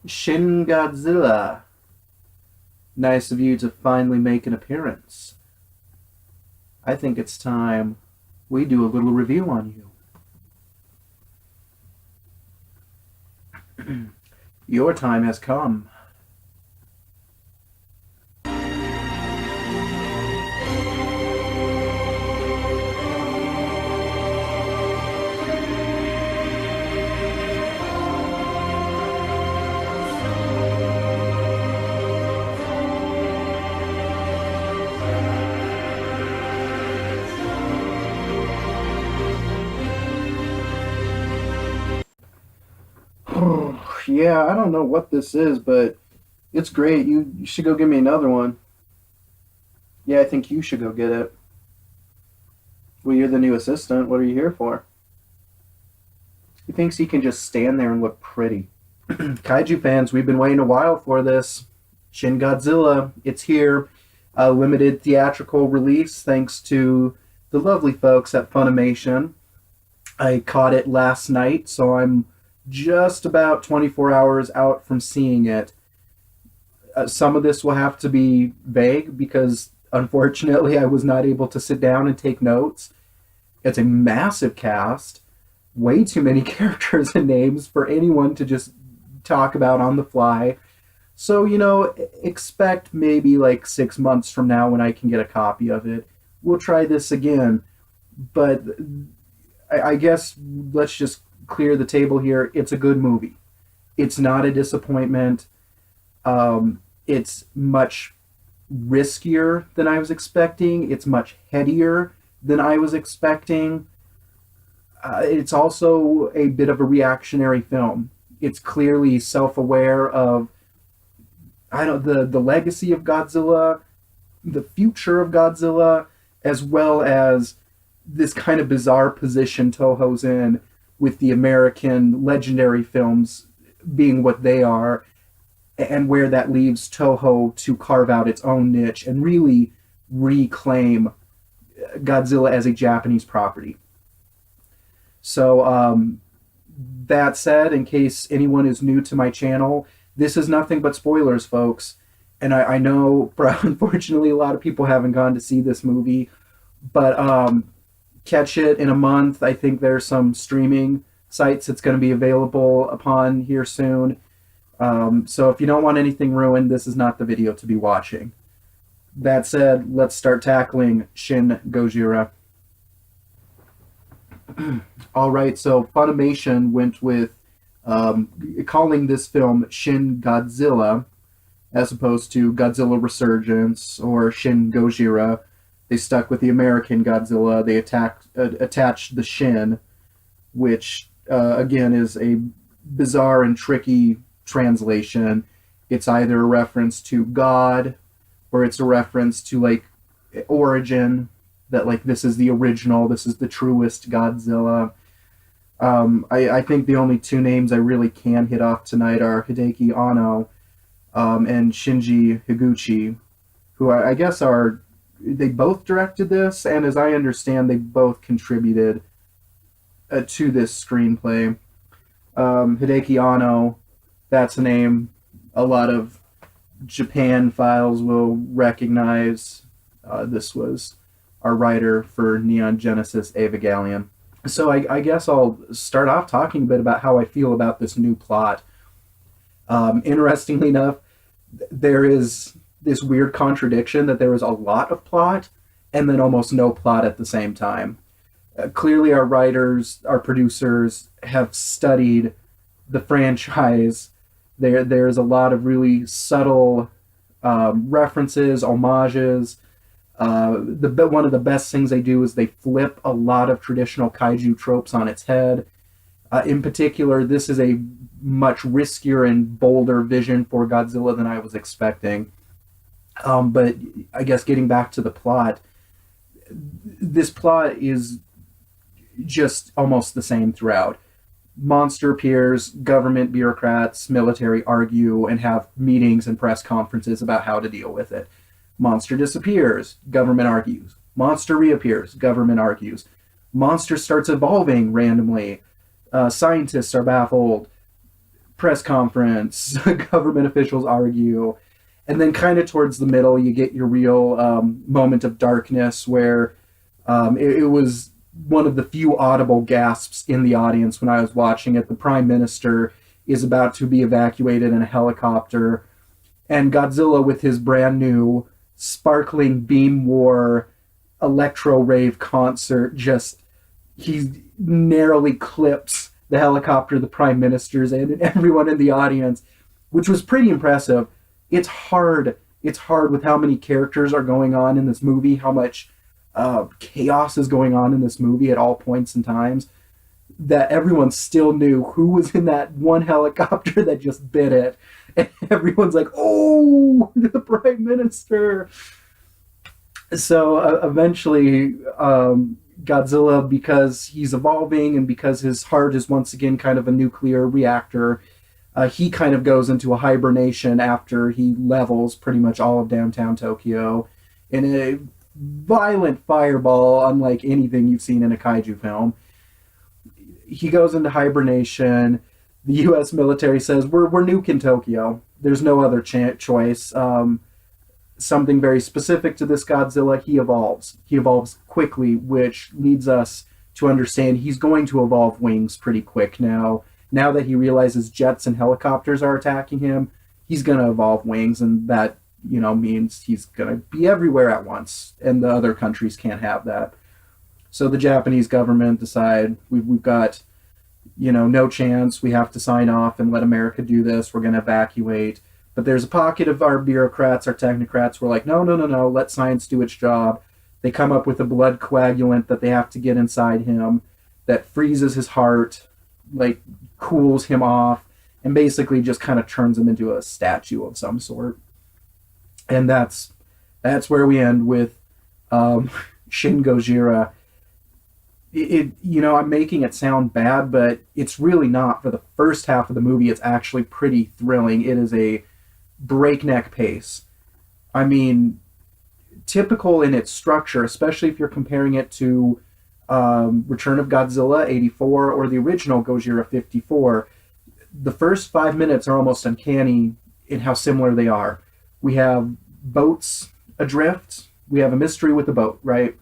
Shin Godzilla. Nice of you to finally make an appearance. I think it's time we do a little review on you. Your time has come. Yeah, I don't know what this is, but it's great. You should go give me another one. Yeah, I think you should go get it. Well, you're the new assistant. What are you here for? He thinks he can just stand there and look pretty. Kaiju fans, we've been waiting a while for this. Shin Godzilla, it's here. A limited theatrical release thanks to the lovely folks at Funimation. I caught it last night, so I'm just about 24 hours out from seeing it. Some of this will have to be vague because unfortunately I was not able to sit down and take notes. It's a massive cast, way too many characters and names for anyone to just talk about on the fly. So, expect maybe like 6 months from now when I can get a copy of it. We'll try this again. But I guess let's just clear the table here. It's a good movie. It's not a disappointment. It's much riskier than I was expecting. It's much headier than I was expecting. It's also a bit of a reactionary film. It's clearly self-aware of the legacy of Godzilla, the future of Godzilla, as well as this kind of bizarre position Toho's in with the American legendary films being what they are, and where that leaves Toho to carve out its own niche and really reclaim Godzilla as a Japanese property. So, that said, in case anyone is new to my channel, this is nothing but spoilers, folks. And I know, unfortunately, a lot of people haven't gone to see this movie, but catch it in a month. I think there's some streaming sites it's going to be available upon here soon. So if you don't want anything ruined, this is not the video to be watching. That said, let's start tackling Shin Gojira. All right, so Funimation went with calling this film Shin Godzilla as opposed to Godzilla Resurgence or Shin Gojira. They stuck with the American Godzilla. They attached the Shin, which again is a bizarre and tricky translation. It's either a reference to God or it's a reference to like origin, that like this is the original, this is the truest Godzilla. I think the only two names I really can hit off tonight are Hideaki Anno and Shinji Higuchi, who I guess they both directed this, and as I understand, they both contributed to this screenplay. Hideaki Anno, that's a name a lot of Japan files will recognize. This was our writer for Neon Genesis Evangelion. So I guess I'll start off talking a bit about how I feel about this new plot. Interestingly enough, there is this weird contradiction that there is a lot of plot and then almost no plot at the same time. Clearly, our writers, our producers have studied the franchise. There's a lot of really subtle references, homages. One of the best things they do is they flip a lot of traditional kaiju tropes on its head. In particular, this is a much riskier and bolder vision for Godzilla than I was expecting. But I guess getting back to the plot, this plot is just almost the same throughout. Monster appears, government bureaucrats, military argue and have meetings and press conferences about how to deal with it. Monster disappears, government argues. Monster reappears, government argues. Monster starts evolving randomly. Scientists are baffled. press conference, government officials argue, and then kind of towards the middle, you get your real moment of darkness where it was one of the few audible gasps in the audience when I was watching it. The prime minister is about to be evacuated in a helicopter, and Godzilla, with his brand new sparkling beam war electro rave concert, just he narrowly clips the helicopter the prime minister's in and everyone in the audience, which was pretty impressive. It's hard. It's hard with how many characters are going on in this movie, how much chaos is going on in this movie at all points and times, that everyone still knew who was in that one helicopter that just bit it. And everyone's like, oh, the prime minister. So eventually, Godzilla, because he's evolving and because his heart is once again kind of a nuclear reactor, he kind of goes into a hibernation after he levels pretty much all of downtown Tokyo in a violent fireball unlike anything you've seen in a kaiju film. He goes into hibernation. The U.S. military says, we're nuking Tokyo. There's no other choice. Something very specific to this Godzilla, he evolves. He evolves quickly, which leads us to understand he's going to evolve wings pretty quick now. Now that he realizes jets and helicopters are attacking him, he's going to evolve wings, and that, means he's going to be everywhere at once, and the other countries can't have that. So the Japanese government decide we've got, no chance. We have to sign off and let America do this. We're going to evacuate. But there's a pocket of our bureaucrats, our technocrats, who are like, no, let science do its job. They come up with a blood coagulant that they have to get inside him that freezes his heart, like cools him off, and basically just kind of turns him into a statue of some sort. And that's where we end with Shin Gojira. I'm making it sound bad, but it's really not. For the first half of the movie, it's actually pretty thrilling. It is a breakneck pace. I mean, typical in its structure, especially if you're comparing it to Return of Godzilla 84 or the original Gojira 54. The first 5 minutes are almost uncanny in how similar they are. We have boats adrift. We have a mystery with the boat, right?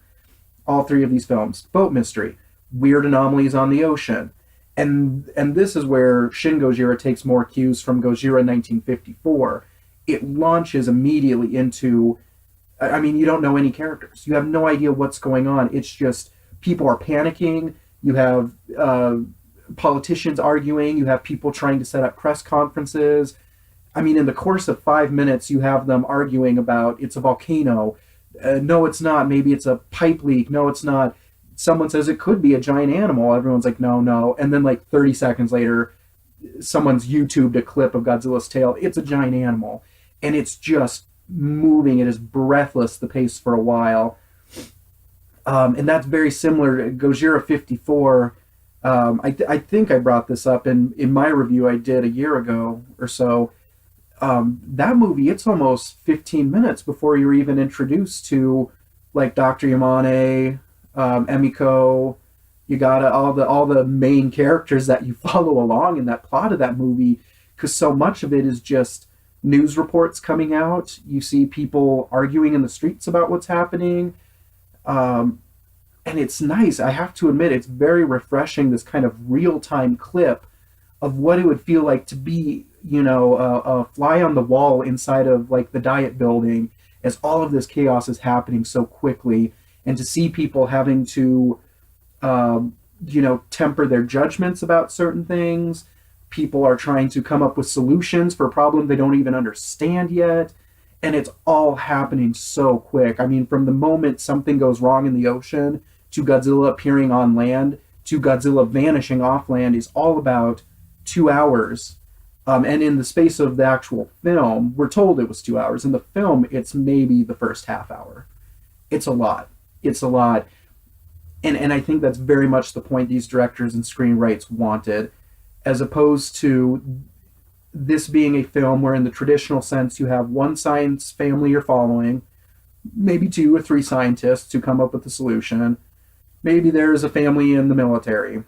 All three of these films. Boat mystery. Weird anomalies on the ocean. And this is where Shin Gojira takes more cues from Gojira 1954. It launches immediately into, you don't know any characters. You have no idea what's going on. It's just people are panicking. You have politicians arguing. You have people trying to set up press conferences. In the course of 5 minutes, you have them arguing about it's a volcano. No, it's not. Maybe it's a pipe leak. No, it's not. Someone says it could be a giant animal. Everyone's like, no. And then 30 seconds later, someone's YouTubed a clip of Godzilla's tail. It's a giant animal. And it's just moving. It is breathless, the pace for a while. And that's very similar to Gojira 54. I think I brought this up in my review I did a year ago or so. That movie, it's almost 15 minutes before you're even introduced to Dr. Yamane, Emiko. You got all the main characters that you follow along in that plot of that movie, because so much of it is just news reports coming out. You see people arguing in the streets about what's happening, and it's nice. I have to admit, it's very refreshing, this kind of real-time clip of what it would feel like to be, a fly on the wall inside of the Diet building as all of this chaos is happening so quickly, and to see people having to, temper their judgments about certain things. People are trying to come up with solutions for a problem they don't even understand yet, and it's all happening so quick. From the moment something goes wrong in the ocean to Godzilla appearing on land to Godzilla vanishing off land is all about 2 hours. And in the space of the actual film, we're told it was 2 hours. In the film, it's maybe the first half hour. It's a lot. And I think that's very much the point these directors and screenwriters wanted, as opposed to this being a film where in the traditional sense you have one science family you're following, maybe 2 or 3 scientists who come up with a solution. Maybe there's a family in the military.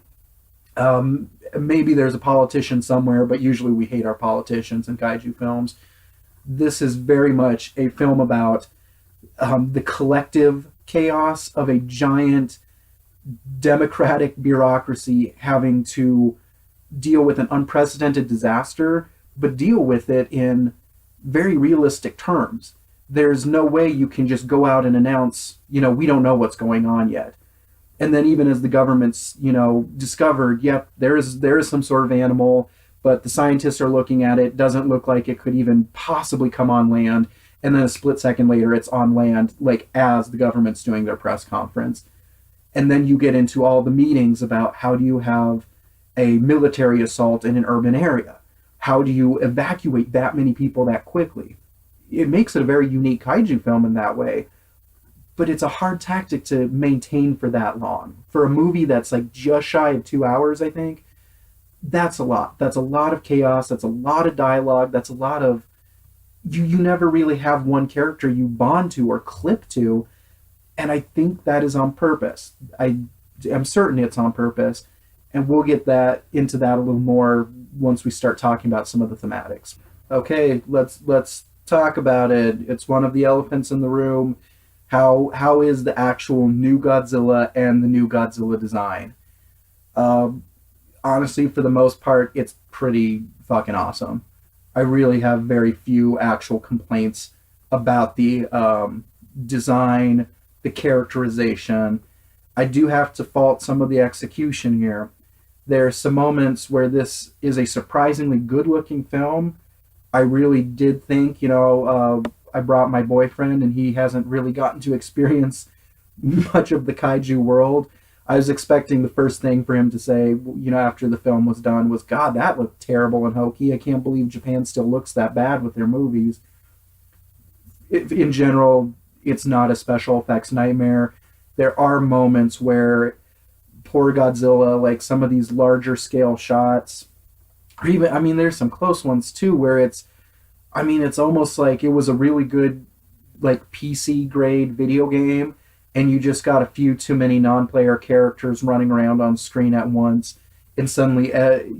Maybe there's a politician somewhere, but usually we hate our politicians in kaiju films. This is very much a film about the collective chaos of a giant democratic bureaucracy having to deal with an unprecedented disaster, but deal with it in very realistic terms. There's no way you can just go out and announce, we don't know what's going on yet. And then even as the government's, discovered, yep, there is some sort of animal, but the scientists are looking at it, doesn't look like it could even possibly come on land. And then a split second later, it's on land, like as the government's doing their press conference. And then you get into all the meetings about how do you have a military assault in an urban area? How do you evacuate that many people that quickly? It makes it a very unique kaiju film in that way, but it's a hard tactic to maintain for that long. For a movie that's like just shy of 2 hours, I think, that's a lot. That's a lot of chaos. That's a lot of dialogue. That's a lot of you never really have one character you bond to or clip to, and I think that is on purpose. I am certain it's on purpose, and we'll get that into that a little more once we start talking about some of the thematics. Okay, let's talk about it. It's one of the elephants in the room. How is the actual new Godzilla and the new Godzilla design? Um, Honestly, for the most part, it's pretty fucking awesome. I really have very few actual complaints about the design, the characterization. I do have to fault some of the execution here. There are some moments where this is a surprisingly good looking film. I really did think, I brought my boyfriend and he hasn't really gotten to experience much of the kaiju world. I was expecting the first thing for him to say, after the film was done, was, God, that looked terrible and hokey. I can't believe Japan still looks that bad with their movies. In general, it's not a special effects nightmare. There are moments where poor Godzilla, like some of these larger scale shots, or even, there's some close ones too, where it's almost like it was a really good, like PC grade video game, and you just got a few too many non-player characters running around on screen at once, and suddenly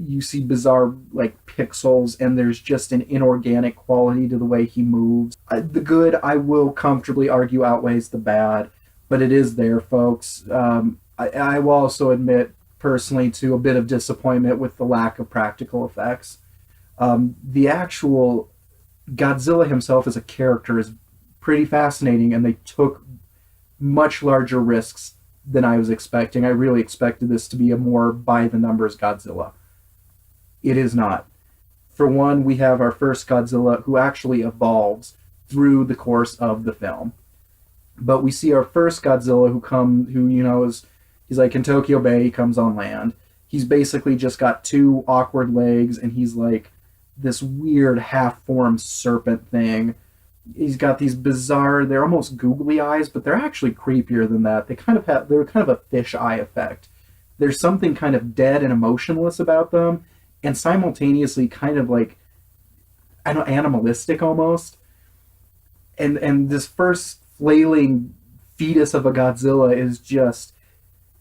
you see bizarre like pixels, and there's just an inorganic quality to the way he moves. The good, I will comfortably argue, outweighs the bad, but it is there, folks. I will also admit personally to a bit of disappointment with the lack of practical effects. The actual Godzilla himself as a character is pretty fascinating, and they took much larger risks than I was expecting. I really expected this to be a more by the numbers Godzilla. It is not. For one, we have our first Godzilla who actually evolves through the course of the film. But we see our first Godzilla is he's like in Tokyo Bay, he comes on land. He's basically just got two awkward legs, and he's like this weird half-formed serpent thing. He's got these bizarre, they're almost googly eyes, but they're actually creepier than that. They're kind of a fish eye effect. There's something kind of dead and emotionless about them, and simultaneously kind of like, I don't know, animalistic almost. And this first flailing fetus of a Godzilla is just,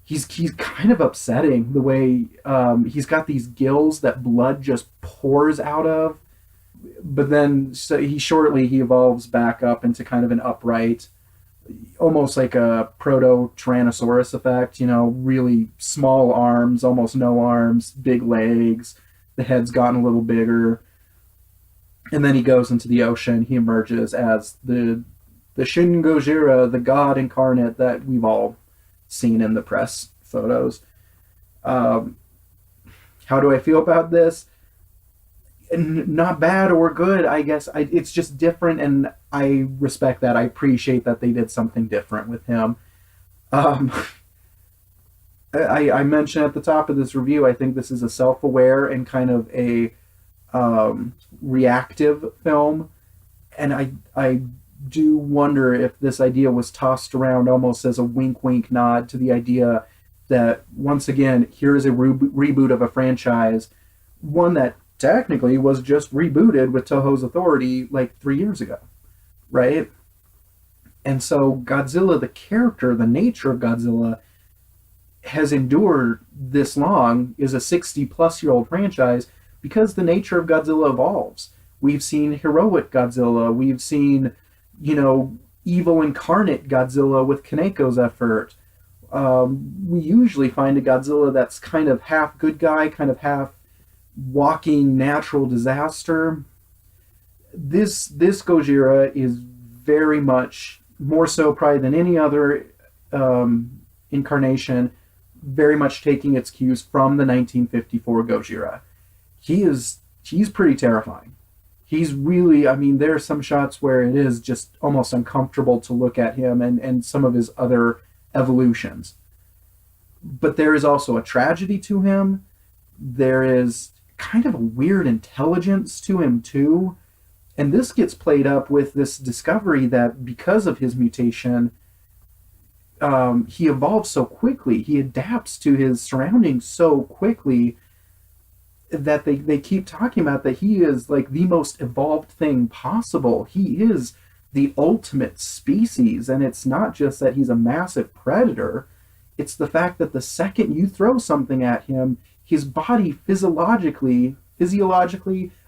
he's kind of upsetting the way he's got these gills that blood just pours out of. But then he evolves back up into kind of an upright, almost like a proto Tyrannosaurus effect. Really small arms, almost no arms, big legs. The head's gotten a little bigger, and then he goes into the ocean. He emerges as the Shin, the god incarnate that we've all seen in the press photos. Um, how do I feel about this? Not bad or good, I guess. It's just different, and I respect that. I appreciate that they did something different with him. Um, I mentioned at the top of this review, I think this is a self-aware and kind of a reactive film, and I do wonder if this idea was tossed around almost as a wink-wink nod to the idea that, once again, here is a reboot of a franchise, one that technically was just rebooted with Toho's authority like 3 years ago, right? And so Godzilla, the character, the nature of Godzilla, has endured this long, is a 60 plus year old franchise, because the nature of Godzilla evolves. We've seen heroic Godzilla, we've seen, you know, evil incarnate Godzilla with Kaneko's effort. We usually find a Godzilla that's kind of half good guy, kind of half walking natural disaster. This Gojira is very much more so probably than any other incarnation, very much taking its cues from the 1954 Gojira. He's pretty terrifying. He's really, I mean, there are some shots where it is just almost uncomfortable to look at him and some of his other evolutions. But there is also a tragedy to him. There is kind of a weird intelligence to him too. And this gets played up with this discovery that because of his mutation, he evolves so quickly. He adapts to his surroundings so quickly that they keep talking about that he is like the most evolved thing possible. He is the ultimate species. And it's not just that he's a massive predator. It's the fact that the second you throw something at him, his body physiologically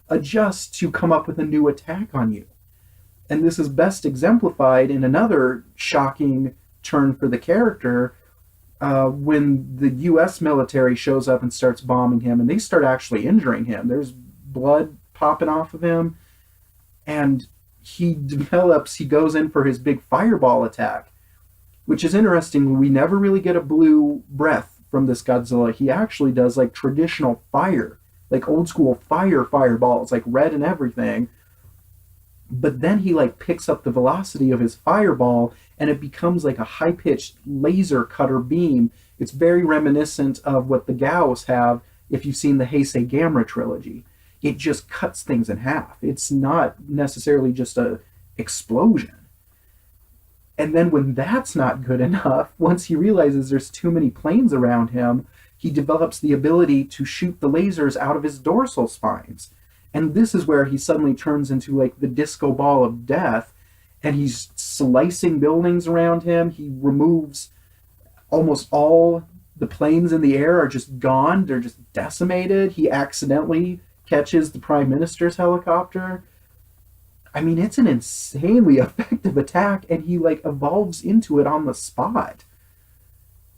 adjusts to come up with a new attack on you. And this is best exemplified in another shocking turn for the character when the U.S. military shows up and starts bombing him, and they start actually injuring him. There's blood popping off of him, and he goes in for his big fireball attack, which is interesting. We never really get a blue breath from this Godzilla. He actually does like traditional fire, like old school fireballs, like red and everything. But then he like picks up the velocity of his fireball and it becomes like a high-pitched laser cutter beam. It's very reminiscent of what the Gaos have if you've seen the Heisei Gamera trilogy. It just cuts things in half. It's not necessarily just a explosion. And then when that's not good enough, once he realizes there's too many planes around him, he develops the ability to shoot the lasers out of his dorsal spines. And this is where he suddenly turns into like the disco ball of death, and he's slicing buildings around him. He removes almost all the planes in the air are just gone. They're just decimated. He accidentally catches the prime minister's helicopter. I mean, it's an insanely effective attack, and he like evolves into it on the spot.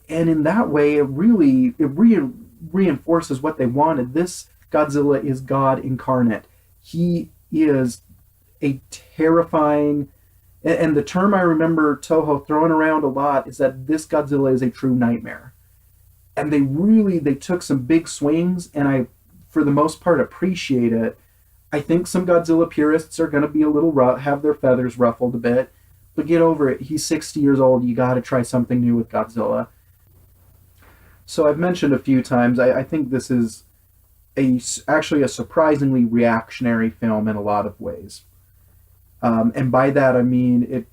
And in that way, it reinforces what they wanted. This Godzilla is God incarnate. He is a terrifying, and the term I remember Toho throwing around a lot is that this Godzilla is a true nightmare. And they took some big swings, and I, for the most part, appreciate it. I think some Godzilla purists are going to be a little have their feathers ruffled a bit, but get over it. He's 60 years old. You got to try something new with Godzilla. So I've mentioned a few times, I think this is actually a surprisingly reactionary film in a lot of ways. And by that I mean it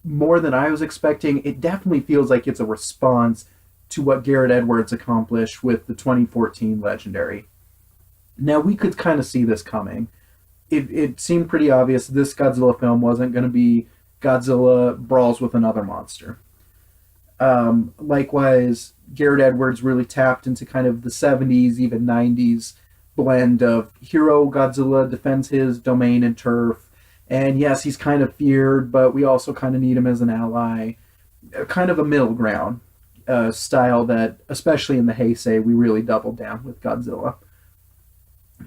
more than I was expecting. It definitely feels like it's a response to what Garrett Edwards accomplished with the 2014 Legendary. Now, we could kind of see this coming. It seemed pretty obvious this Godzilla film wasn't going to be Godzilla brawls with another monster. Likewise, Garrett Edwards really tapped into kind of the 70s, even 90s blend of hero Godzilla defends his domain and turf. And yes, he's kind of feared, but we also kind of need him as an ally. Kind of a middle ground style that, especially in the Heisei, we really doubled down with Godzilla.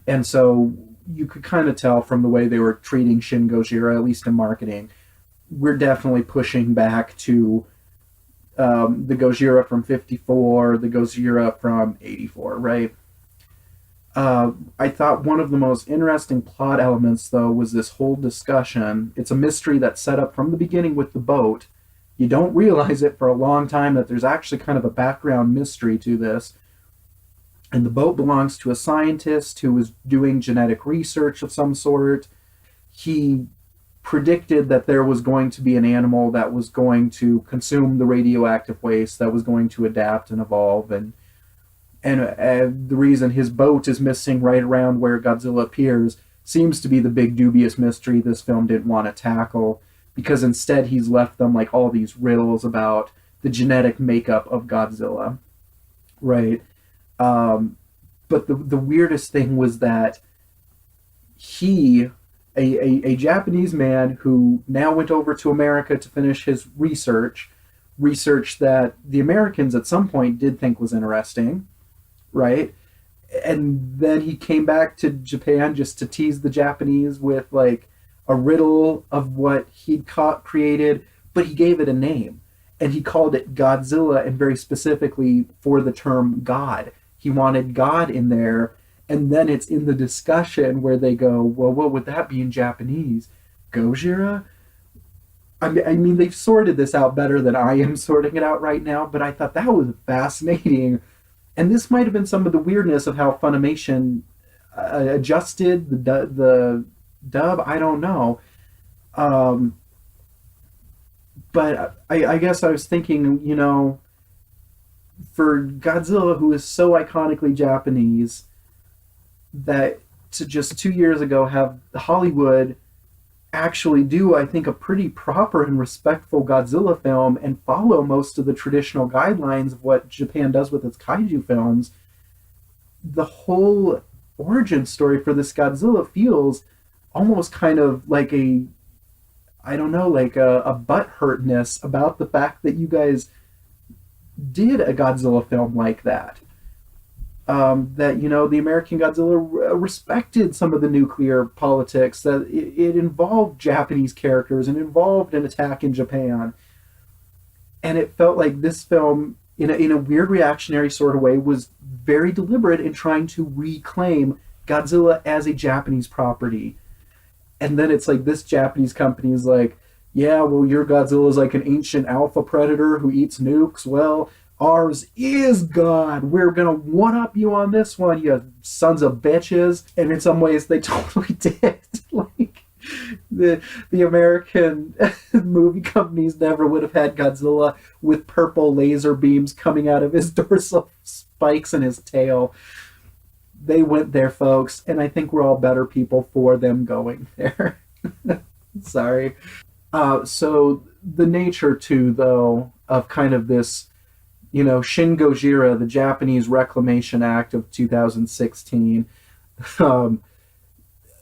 And so you could kind of tell from the way they were treating Shin Gojira, at least in marketing, we're definitely pushing back to the Gojira from 54, the Gojira from 84, right? I thought one of the most interesting plot elements, though, was this whole discussion. It's a mystery that's set up from the beginning with the boat. You don't realize it for a long time that there's actually kind of a background mystery to this. And the boat belongs to a scientist who was doing genetic research of some sort. He predicted that there was going to be an animal that was going to consume the radioactive waste, that was going to adapt and evolve, and the reason his boat is missing right around where Godzilla appears seems to be the big dubious mystery this film didn't want to tackle, because instead he's left them like all these riddles about the genetic makeup of Godzilla, right? Um, but the weirdest thing was that he, a Japanese man who now went over to America to finish his research that the Americans at some point did think was interesting, right? And then he came back to Japan just to tease the Japanese with like a riddle of what he'd created, but he gave it a name. And he called it Godzilla, and very specifically for the term God. He wanted God in there. And then it's in the discussion where they go, well, what would that be in Japanese? Gojira? I mean, they've sorted this out better than I am sorting it out right now, but I thought that was fascinating. And this might have been some of the weirdness of how Funimation adjusted the dub. I don't know. Um, but I guess I was thinking, for Godzilla, who is so iconically Japanese, that to just 2 years ago have Hollywood actually do, I think, a pretty proper and respectful Godzilla film and follow most of the traditional guidelines of what Japan does with its kaiju films. The whole origin story for this Godzilla feels almost kind of like I don't know, like a butthurtness about the fact that you guys did a Godzilla film like that. That the American Godzilla respected some of the nuclear politics, that it involved Japanese characters and involved an attack in Japan, and it felt like this film, in a weird reactionary sort of way, was very deliberate in trying to reclaim Godzilla as a Japanese property. And then it's like this Japanese company is like, yeah, well, your Godzilla is like an ancient alpha predator who eats nukes. Well, ours is God. We're gonna one up you on this one, you sons of bitches. And in some ways, they totally did. Like the American movie companies never would have had Godzilla with purple laser beams coming out of his dorsal spikes and his tail. They went there, folks, and I think we're all better people for them going there. Sorry. So the nature, too, though, of kind of this, Shin Gojira, the Japanese Reclamation Act of 2016,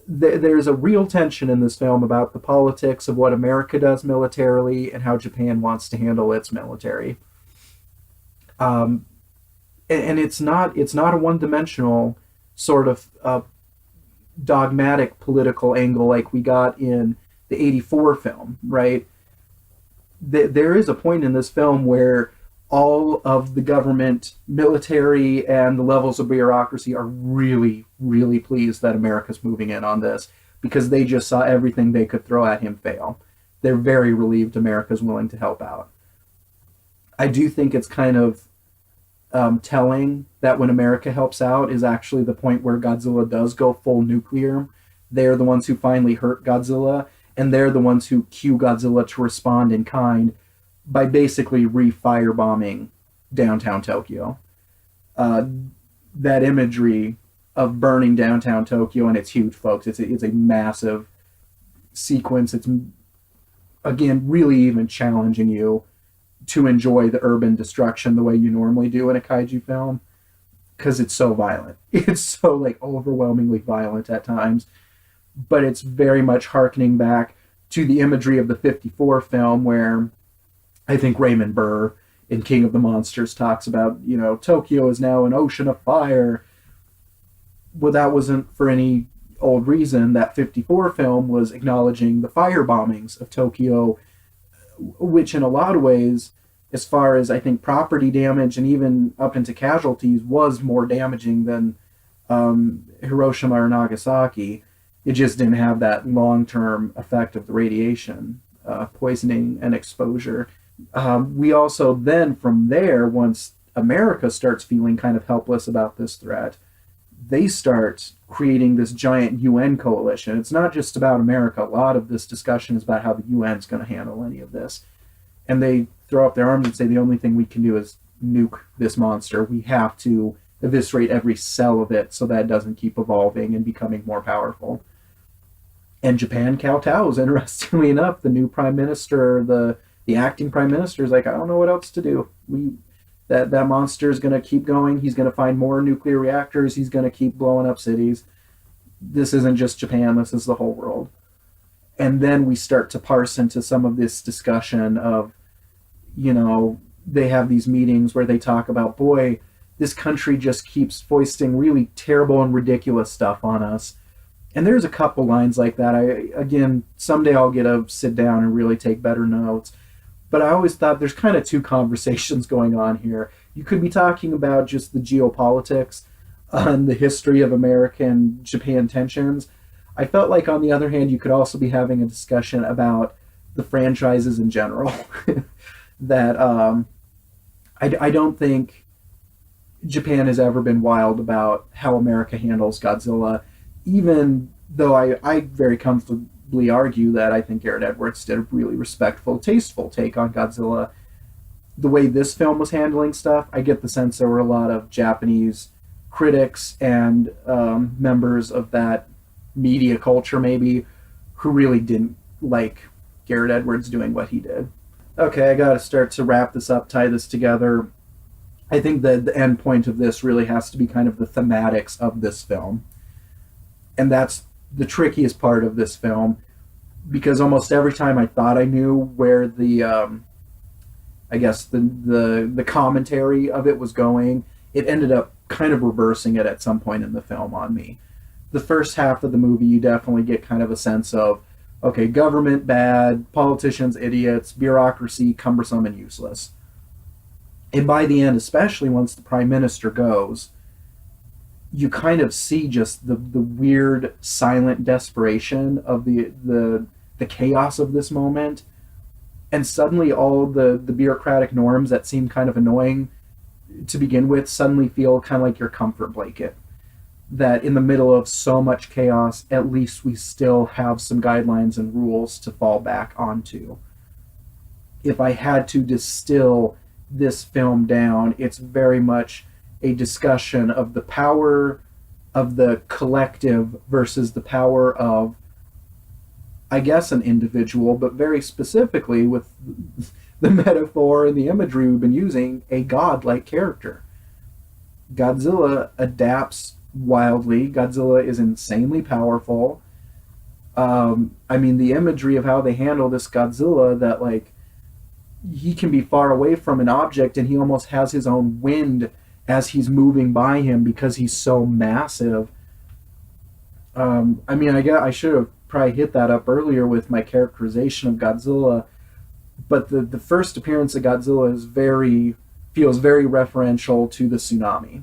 there's a real tension in this film about the politics of what America does militarily and how Japan wants to handle its military. And it's not a one-dimensional sort of dogmatic political angle like we got in the 84 film, right? There is a point in this film where all of the government, military, and the levels of bureaucracy are really, really pleased that America's moving in on this, because they just saw everything they could throw at him fail. They're very relieved America's willing to help out. I do think it's kind of telling that when America helps out is actually the point where Godzilla does go full nuclear. They're the ones who finally hurt Godzilla, and they're the ones who cue Godzilla to respond in kind by basically re-firebombing downtown Tokyo. That imagery of burning downtown Tokyo, and it's huge, folks. It's a massive sequence. It's, again, really even challenging you to enjoy the urban destruction the way you normally do in a kaiju film, because it's so violent. It's so overwhelmingly violent at times, but it's very much harkening back to the imagery of the 54 film, where I think Raymond Burr in King of the Monsters talks about, Tokyo is now an ocean of fire. Well, that wasn't for any old reason. That 54 film was acknowledging the fire bombings of Tokyo, which in a lot of ways, as far as I think property damage and even up into casualties, was more damaging than Hiroshima or Nagasaki. It just didn't have that long-term effect of the radiation, poisoning, and exposure. We also then, from there, once America starts feeling kind of helpless about this threat, they start creating this giant UN coalition. It's not just about America. A lot of this discussion is about how the UN is going to handle any of this. And they throw up their arms and say, the only thing we can do is nuke this monster. We have to eviscerate every cell of it so that it doesn't keep evolving and becoming more powerful. And Japan kowtows, interestingly enough. The new prime minister, the the acting prime minister is like, I don't know what else to do. That monster is going to keep going. He's going to find more nuclear reactors. He's going to keep blowing up cities. This isn't just Japan. This is the whole world. And then we start to parse into some of this discussion of, they have these meetings where they talk about, boy, this country just keeps foisting really terrible and ridiculous stuff on us. And there's a couple lines like that. Again, someday I'll get to sit down and really take better notes. But I always thought there's kind of two conversations going on here. You could be talking about just the geopolitics and the history of American-Japan tensions. I felt like, on the other hand, you could also be having a discussion about the franchises in general. That I don't think Japan has ever been wild about how America handles Godzilla, even though I very comfortably argue that I think Garrett Edwards did a really respectful, tasteful take on Godzilla. The way this film was handling stuff, I get the sense there were a lot of Japanese critics and members of that media culture, maybe, who really didn't like Garrett Edwards doing what he did. Okay, I gotta start to wrap this up, tie this together. I think that the end point of this really has to be kind of the thematics of this film. And that's the trickiest part of this film, because almost every time I thought I knew where the I guess the commentary of it was going, it ended up kind of reversing it at some point in the film on me. The first half of the movie, you definitely get kind of a sense of, okay, government bad, politicians idiots, bureaucracy cumbersome and useless. And by the end, especially once the prime minister goes, you kind of see just the weird silent desperation of the chaos of this moment. And suddenly all the bureaucratic norms that seem kind of annoying to begin with suddenly feel kind of like your comfort blanket. That in the middle of so much chaos, at least we still have some guidelines and rules to fall back onto. If I had to distill this film down, it's very much a discussion of the power of the collective versus the power of, I guess, an individual, but very specifically with the metaphor and the imagery we've been using, a godlike character. Godzilla adapts wildly. Godzilla is insanely powerful. I mean, the imagery of how they handle this Godzilla, that like he can be far away from an object and he almost has his own wind as he's moving by him because he's so massive. I mean, I should have probably hit that up earlier with my characterization of Godzilla, but the first appearance of Godzilla feels very referential to the tsunami.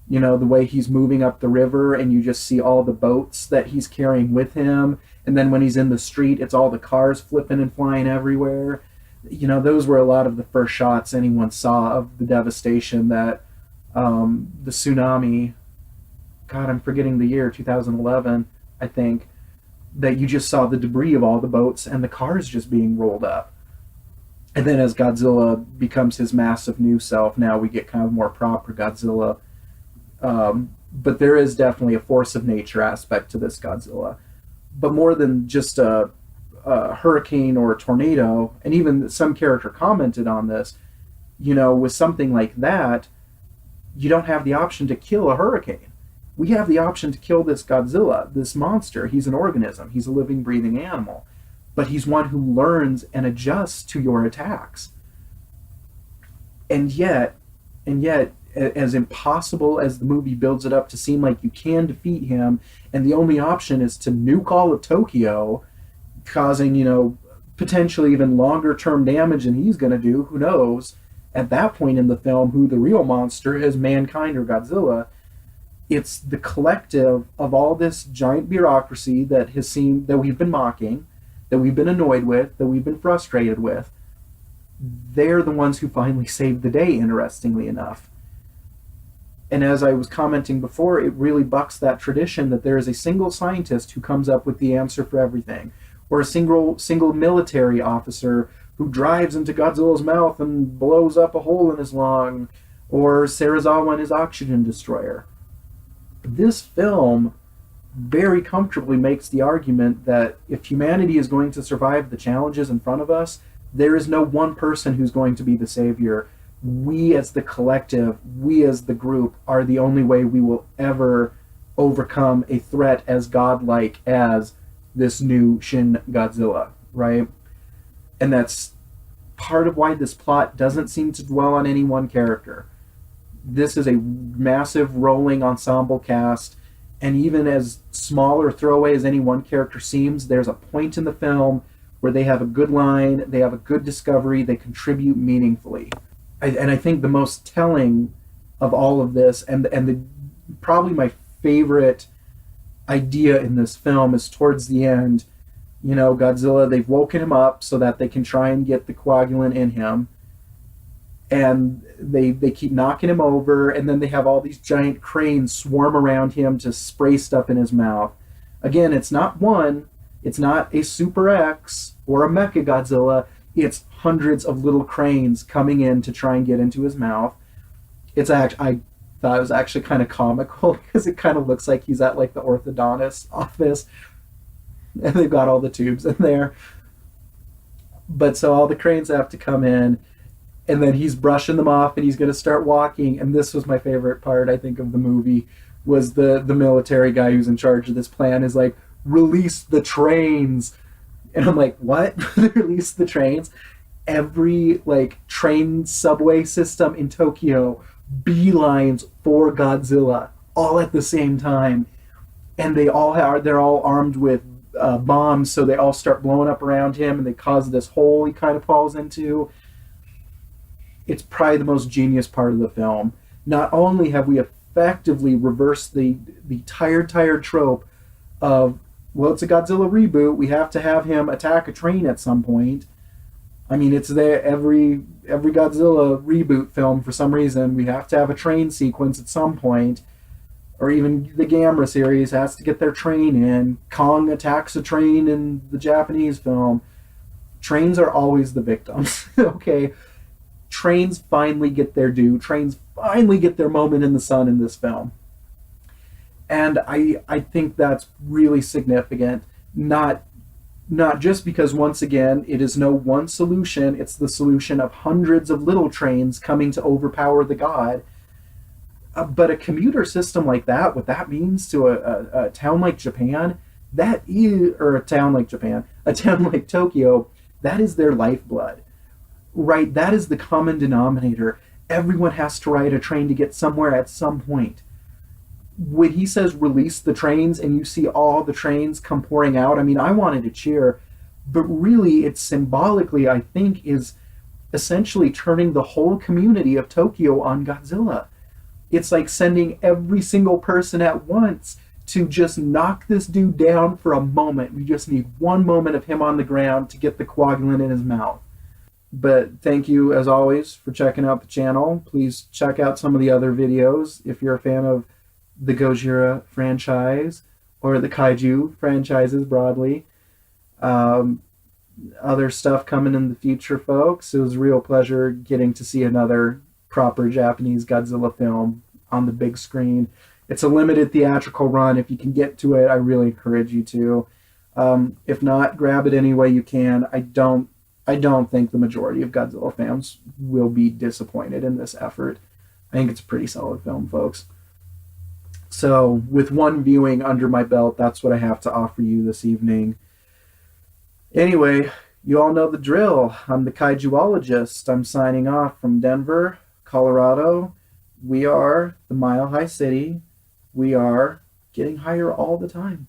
The way he's moving up the river and you just see all the boats that he's carrying with him. And then when he's in the street, it's all the cars flipping and flying everywhere. Those were a lot of the first shots anyone saw of the devastation that the tsunami, God, I'm forgetting the year, 2011, I think, that you just saw the debris of all the boats and the cars just being rolled up. And then as Godzilla becomes his massive new self, now we get kind of more proper Godzilla. But there is definitely a force of nature aspect to this Godzilla. But more than just a hurricane or a tornado, and even some character commented on this, with something like that, you don't have the option to kill a hurricane. We have the option to kill this Godzilla, this monster. He's an organism. He's a living, breathing animal. But he's one who learns and adjusts to your attacks. And yet, as impossible as the movie builds it up to seem like you can defeat him, and the only option is to nuke all of Tokyo, causing, potentially even longer term damage than he's going to do, who knows, at that point in the film, who the real monster is, mankind or Godzilla. It's the collective of all this giant bureaucracy that we've been mocking, that we've been annoyed with, that we've been frustrated with. They're the ones who finally saved the day, interestingly enough. And as I was commenting before, it really bucks that tradition that there is a single scientist who comes up with the answer for everything, or a single military officer who drives into Godzilla's mouth and blows up a hole in his lung, or Serizawa and his oxygen destroyer. This film very comfortably makes the argument that if humanity is going to survive the challenges in front of us, There is no one person who's going to be the savior. We as the collective, we as the group, are the only way we will ever overcome a threat as godlike as this new Shin Godzilla, right? And that's part of why this plot doesn't seem to dwell on any one character. This is a massive rolling ensemble cast, and even as small or throwaway as any one character seems, there's a point in the film where they have a good line, they have a good discovery, they contribute meaningfully. And I think the most telling of all of this, and probably my favorite idea in this film, is towards the end. You know, Godzilla, they've woken him up so that they can try and get the coagulant in him. And they keep knocking him over, and then they have all these giant cranes swarm around him to spray stuff in his mouth. Again, it's not one, it's not a Super X or a Mecha Godzilla, it's hundreds of little cranes coming in to try and get into his mouth. It's actually, I thought it was actually kind of comical because it kind of looks like he's at like the orthodontist office, and they've got all the tubes in there. But so all the cranes have to come in, and then he's brushing them off, and he's going to start walking. And this was my favorite part, I think, of the movie, was the military guy who's in charge of this plan is like, release the trains. And I'm like, what? Release the trains? Every like train subway system in Tokyo beelines for Godzilla all at the same time, and they're all armed with bombs, so they all start blowing up around him, and they cause this hole he kind of falls into. It's probably the most genius part of the film. Not only have we effectively reversed the tired trope of, well, it's a Godzilla reboot, we have to have him attack a train at some point. I mean, it's there every Godzilla reboot film, for some reason we have to have a train sequence at some point. Or even the Gamera series has to get their train in. Kong attacks a train in the Japanese film. Trains are always the victims. Okay, trains finally get their due. Trains finally get their moment in the sun in this film. And I think that's really significant. Not just because, once again, it is no one solution. It's the solution of hundreds of little trains coming to overpower the god. But a commuter system like that, what that means to a town like Japan, a town like Tokyo, that is their lifeblood, right? That is the common denominator. Everyone has to ride a train to get somewhere at some point. When he says release the trains and you see all the trains come pouring out, I mean, I wanted to cheer, but really it's symbolically, I think, is essentially turning the whole community of Tokyo on Godzilla. It's like sending every single person at once to just knock this dude down for a moment. We just need one moment of him on the ground to get the coagulant in his mouth. But thank you, as always, for checking out the channel. Please check out some of the other videos if you're a fan of the Gojira franchise or the Kaiju franchises broadly. Other stuff coming in the future, folks. It was a real pleasure getting to see another proper Japanese Godzilla film on the big screen. It's a limited theatrical run. If you can get to it, I really encourage you to. If not, grab it any way you can. I don't think the majority of Godzilla fans will be disappointed in this effort. I think it's a pretty solid film, folks. So, with one viewing under my belt, that's what I have to offer you this evening. Anyway, you all know the drill. I'm the Kaijuologist. I'm signing off from Denver, Colorado. We are the Mile High City. We are getting higher all the time.